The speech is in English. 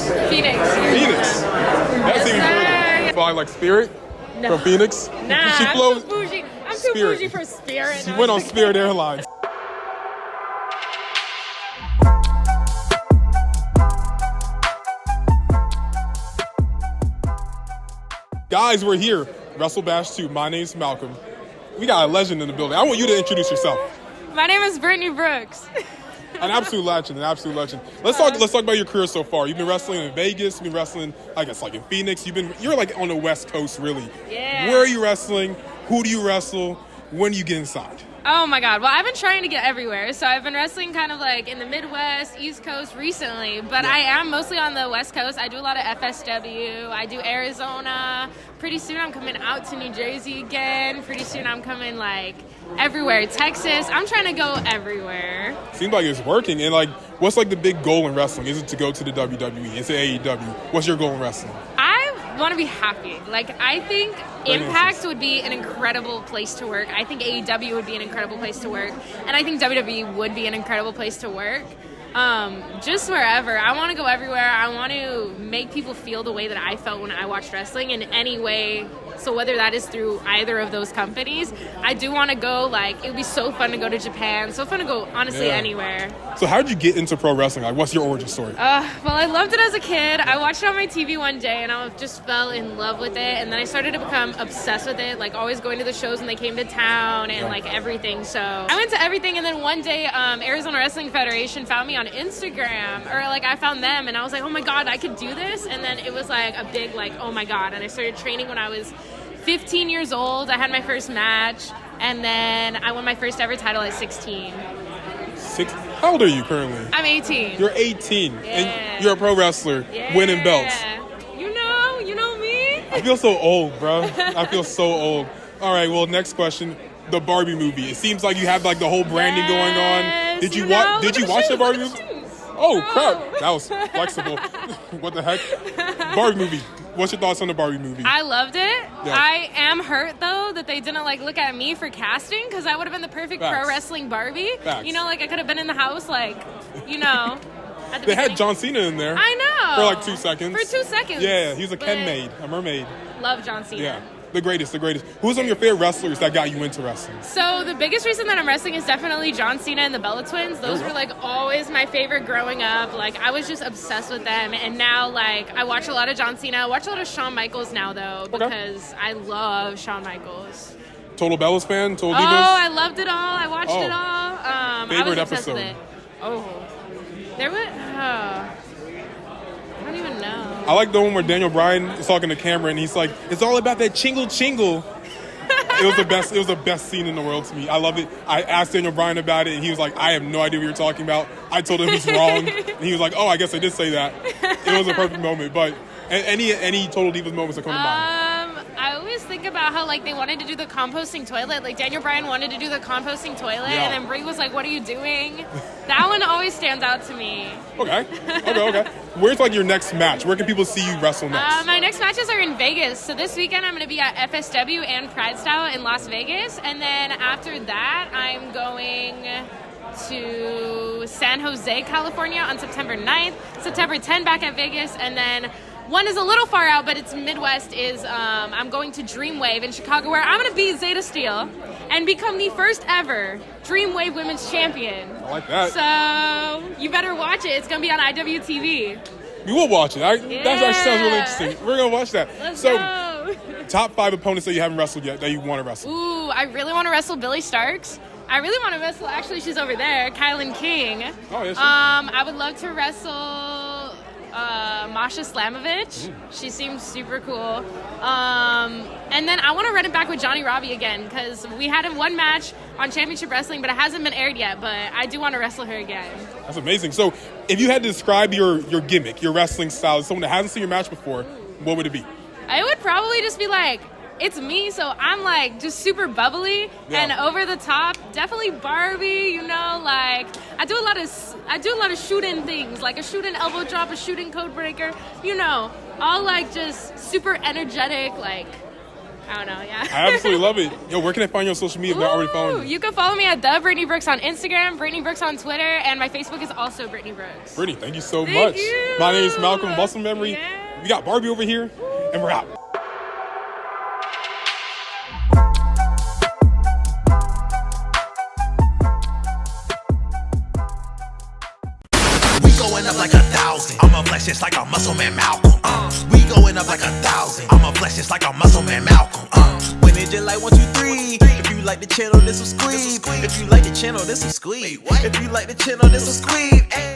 Phoenix. Phoenix. That's even further. Fly like Spirit from Phoenix. Nah, She I'm flew too bougie. I'm too Spirit. bougie for Spirit. She went on Spirit Airlines. Guys, we're here. Wrestle Bash 2. My name's Malcolm. We got a legend in the building. I want you to introduce yourself. My name is Brittnie Brooks. An absolute legend, Let's talk about your career so far. You've been wrestling in Vegas. You've been wrestling, I guess, like in Phoenix. You're like on the West Coast, really. Yeah. Where are you wrestling? Who do you wrestle? When do you get inside? Oh my God. Well, I've been trying to get everywhere. So I've been wrestling kind of like in the Midwest, East Coast recently, but I am mostly on the West Coast. I do a lot of FSW. I do Arizona. Pretty soon I'm coming out to New Jersey again. Pretty soon I'm coming like everywhere. Texas. I'm trying to go everywhere. Seems like it's working. And like, what's like the big goal in wrestling? Is it to go to the WWE? Is it AEW? What's your goal in wrestling? I want to be happy. Like, I think Impact would be an incredible place to work. I think AEW would be an incredible place to work. And I think WWE would be an incredible place to work. Just wherever. I want to go everywhere. I want to make people feel the way that I felt when I watched wrestling in any way. So whether that is through either of those companies, I do want to go, like, it would be so fun to go to Japan. So fun to go, honestly, anywhere. So how did you get into pro wrestling? Like, what's your origin story? Well, I loved it as a kid. I watched it on my TV one day, and I just fell in love with it. And then I started to become obsessed with it, like always going to the shows when they came to town and, like, everything. So I went to everything, and then one day Arizona Wrestling Federation found me on Instagram, or, like, I found them, and I was like, oh, my God, I could do this? And then it was, like, a big, like, oh, my God. And I started training when I was 15 years old. I had my first match, and then I won my first ever title at 16. How old are you currently? I'm 18. You're 18, Yeah. and you're a pro wrestler, winning belts. You know me. I feel so old, bro. I feel so old. All right, well, next question. The Barbie movie. It seems like you have like the whole branding going on. Did you watch the Barbie movie? Oh, crap. That was flexible. What the heck? Barbie movie. What's your thoughts on the Barbie movie? I loved it. Yeah. I am hurt, though, that they didn't, like, look at me for casting, because I would have been the perfect pro wrestling Barbie. Facts. You know, like, I could have been in the house, like, you know. At the They beginning. had John Cena in there. I know. For like 2 seconds. For 2 seconds. Yeah, he was a Ken maid, a mermaid. Love John Cena. Yeah, the greatest. Who's some of your favorite wrestlers that got you into wrestling? So the biggest reason that I'm wrestling is definitely John Cena and the Bella Twins. Those were like always my favorite growing up. Like I was just obsessed with them, and now like I watch a lot of John Cena. I watch a lot of Shawn Michaels now though because I love Shawn Michaels. Total Bellas fan? Total Divas? Oh, I loved it all. I watched it all. Favorite I was obsessed episode? with it. Oh, there was. I don't even know. I like the one where Daniel Bryan is talking to camera and he's like, "It's all about that chingle chingle." It was the best. It was the best scene in the world to me. I love it. I asked Daniel Bryan about it, and he was like, "I have no idea what you're talking about." I told him he's wrong, and he was like, "Oh, I guess I did say that." It was a perfect moment. But any Total Divas moments that come to mind? I always think about how like they wanted to do the composting toilet. Like Daniel Bryan wanted to do the composting toilet, and then Brie was like, "What are you doing?" That one always stands out to me. Okay. Where's like your next match? Where can people see you wrestle next? My next matches are in Vegas. So this weekend I'm going to be at FSW and Pride Style in Las Vegas, and then after that I'm going to San Jose, California on September 9th, September 10th back at Vegas, and then one is a little far out, but it's Midwest, is I'm going to Dreamwave in Chicago, where I'm going to beat Zeta Steel and become the first ever Dreamwave Women's Champion. I like that. So you better watch it. It's going to be on IWTV. We will watch it. That actually sounds really interesting. We're going to watch that. Let's go. Top 5 opponents that you haven't wrestled yet that you want to wrestle. Ooh, I really want to wrestle Billy Starks. I really want to wrestle, actually, she's over there, Kylan King. Oh, yes. I would love to wrestle Masha Slamovich. She seems super cool. And then I want to run it back with Johnny Robbie again, because we had him one match on Championship Wrestling, but it hasn't been aired yet, but I do want to wrestle her again. That's amazing. So if you had to describe your gimmick, your wrestling style, to someone that hasn't seen your match before, what would it be? I would probably just be like, it's me, so I'm like just super bubbly and over the top. Definitely Barbie, you know, like I do a lot of shooting things, like a shooting elbow drop, a shooting code breaker, you know, all like just super energetic, like I don't know, yeah. I absolutely love it. Yo, where can I find you on social media if I'm already following you? You can follow me at the Brittnie Brooks on Instagram, Brittnie Brooks on Twitter, and my Facebook is also Brittnie Brooks. Brittnie, thank you so Thank much. you. My name is Malcolm, Muscle Memory. Yeah. We got Barbie over here, and we're out. We going up like 1,000. I'ma flex just like a muscle man Malcolm. We going up like 1,000. I'ma flex just like a muscle man Malcolm. When it just like 1, 2, 3. If you like the channel, this will squeeze. If you like the channel, this will squeeze. If you like the channel, this will squeeze.